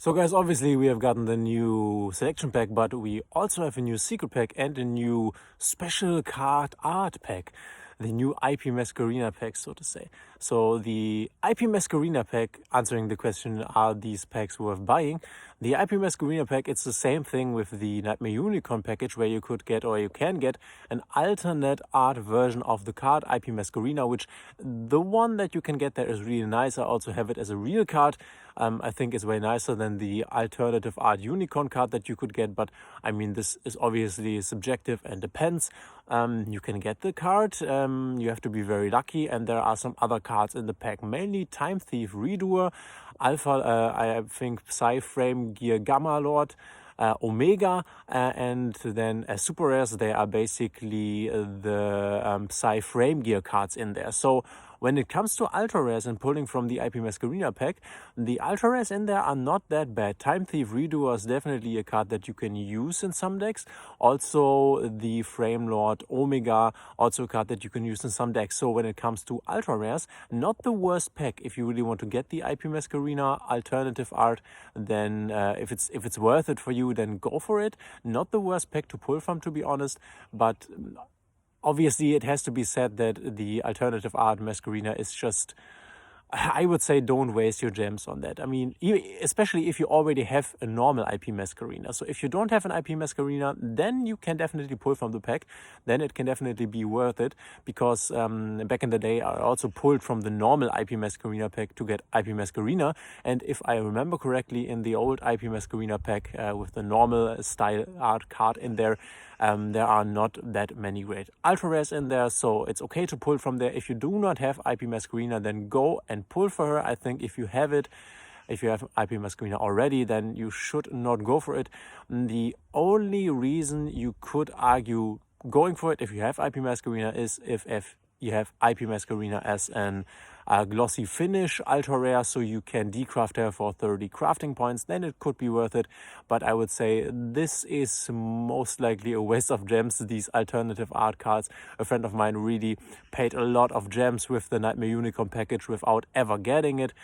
So guys, obviously we have gotten the new selection pack, but we also have a new secret pack and a new special card art pack. The new IP Masquarena pack, so to say. So the IP Masquarena pack, answering the question, are these packs worth buying? The IP Masquarena pack, it's the same thing with the Nightmare Unicorn package, where you could get, or you can get, an alternate art version of the card IP Masquarena, which the one that you can get there is really nice. I also have it as a real card. I think it's way nicer than the alternative art unicorn card that you could get, but I mean, this is obviously subjective and depends. You can get the card, you have to be very lucky, and there are some other cards in the pack, mainly Time Thief Redoer, Alpha, I think Psy Frame Gear Gamma Lord, Omega, and then as super rares, they are basically the Psy Frame Gear cards in there. So when it comes to ultra rares and pulling from the IP Masquerena pack, the ultra rares in there are not that bad. Time Thief Redoer is definitely a card that you can use in some decks. Also, the Frame Lord Omega, also a card that you can use in some decks. So when it comes to ultra rares, not the worst pack if you really want to get the IP Masquerena alternative art. Then if it's worth it for you, then go for it. Not the worst pack to pull from, to be honest, but obviously it has to be said that the alternative art Masquerena is just, I would say, don't waste your gems on that. I mean, especially if you already have a normal IP Masquerena. So if you don't have an IP Masquerena, then you can definitely pull from the pack. Then it can definitely be worth it, because back in the day I also pulled from the normal IP Masquerena pack to get IP Masquerena. And if I remember correctly, in the old IP Masquerena pack with the normal style art card in there, there are not that many great ultra rares in there, so it's okay to pull from there. If you do not have IP Masquerena, then go and pull for her. I think if you have it, if you have IP Masquerena already, then you should not go for it. The only reason you could argue going for it if you have IP Masquerena is if you have IP Masquerena as an glossy finish ultra rare, so you can decraft her for 30 crafting points, then it could be worth it. But I would say this is most likely a waste of gems, these alternative art cards. A friend of mine really paid a lot of gems with the Nightmare Unicorn package without ever getting it.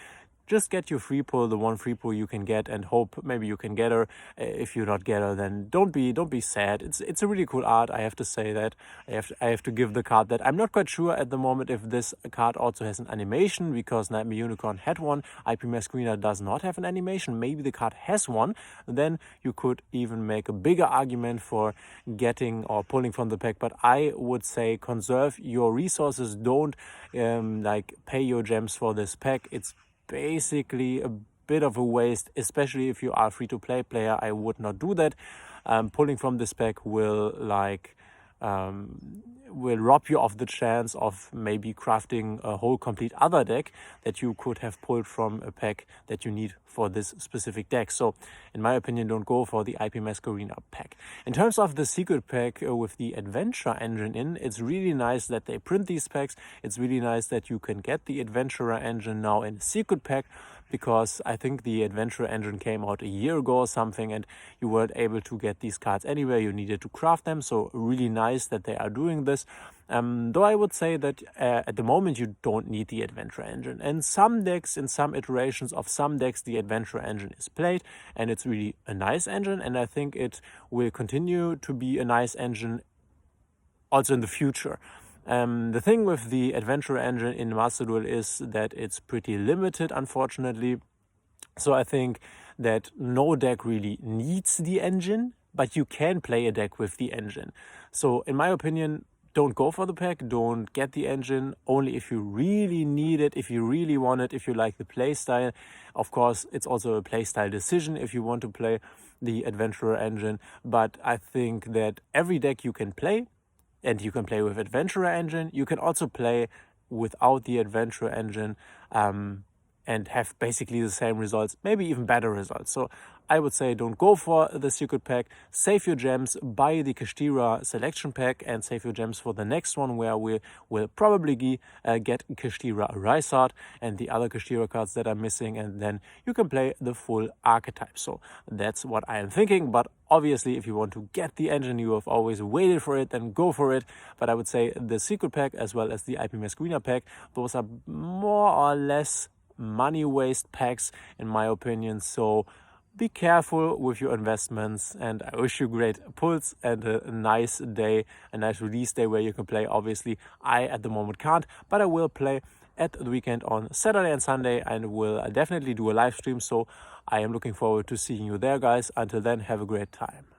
Just get your free pull, the one free pull you can get, and hope maybe you can get her. If you not get her, then don't be sad. It's a really cool art. I have to say that. I have to give the card that. I'm not quite sure at the moment if this card also has an animation, because Nightmare Unicorn had one. IP Masquerena does not have an animation. Maybe the card has one. Then you could even make a bigger argument for getting or pulling from the pack. But I would say conserve your resources. Don't pay your gems for this pack. It's basically a bit of a waste, especially if you are a free-to-play player. I would not do that. Pulling from this pack will rob you of the chance of maybe crafting a whole complete other deck that you could have pulled from a pack that you need for this specific deck. So in my opinion, don't go for the IP Masquerena pack. In terms of the secret pack with the adventure engine in, it's really nice that they print these packs. It's really nice that you can get the adventurer engine now in a secret pack, because I think the adventure engine came out a year ago or something, and you weren't able to get these cards anywhere. You needed to craft them, so really nice that they are doing this. Though I would say that at the moment you don't need the adventure engine. In some decks, in some iterations of some decks, the adventure engine is played, and it's really a nice engine, and I think it will continue to be a nice engine also in the future. The thing with the adventure engine in Master Duel is that it's pretty limited, unfortunately. So I think that no deck really needs the engine, but you can play a deck with the engine. So in my opinion, don't go for the pack, don't get the engine, only if you really need it, if you really want it, if you like the playstyle. Of course, it's also a playstyle decision if you want to play the adventurer engine, but I think that every deck you can play, and you can play with adventurer engine. You can also play without the adventurer engine and have basically the same results, maybe even better results. So I would say don't go for the secret pack. Save your gems, buy the Kashtira selection pack, and save your gems for the next one, where we will probably get Kashtira Rysart and the other Kashtira cards that are missing, and then you can play the full archetype. So that's what I am thinking, but obviously if you want to get the engine, you have always waited for it, then go for it. But I would say the secret pack as well as the IP Masquerena pack, those are more or less money waste packs in my opinion. So be careful with your investments, and I wish you great pulls and a nice day, a nice release day where you can play. Obviously, I at the moment can't, but I will play at the weekend on Saturday and Sunday, and will definitely do a live stream. So I am looking forward to seeing you there, guys. Until then, have a great time.